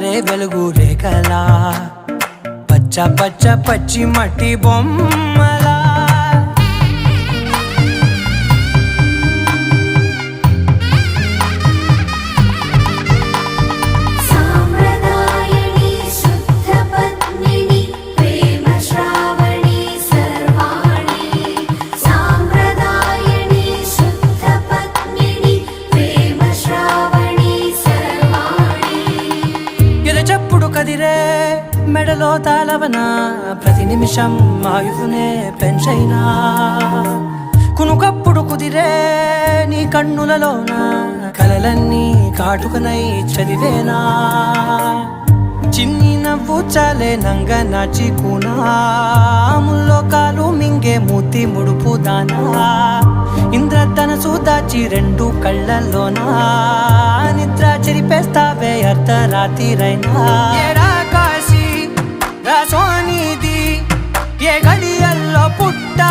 జారే వెలుగు రేఖలా పచ్చ పచ్చ పచ్చి మట్టి బొమ్మలా కదిరే మెడలో తాళవన ప్రతి నిమిషం ఆయుధునే పెంచైనా కునుకప్పుడు కుదిరే నీ కన్నులలోన కలలన్నీ కాటుకనై చదివేనా చిన్ని నవ్వు చాలే నంగ నాచి కూనాముల్లో కాలు మింగే మూతి ముడుపు దానా ఇంద్రధనసు దాచి రెండు కళ్ళల్లోనా నిద్ర చెరిపేస్తావే అర్ధరాత్రిరైనా ఏరా కాశీ రాసోనిది ఏ గడియల్లో పుట్టా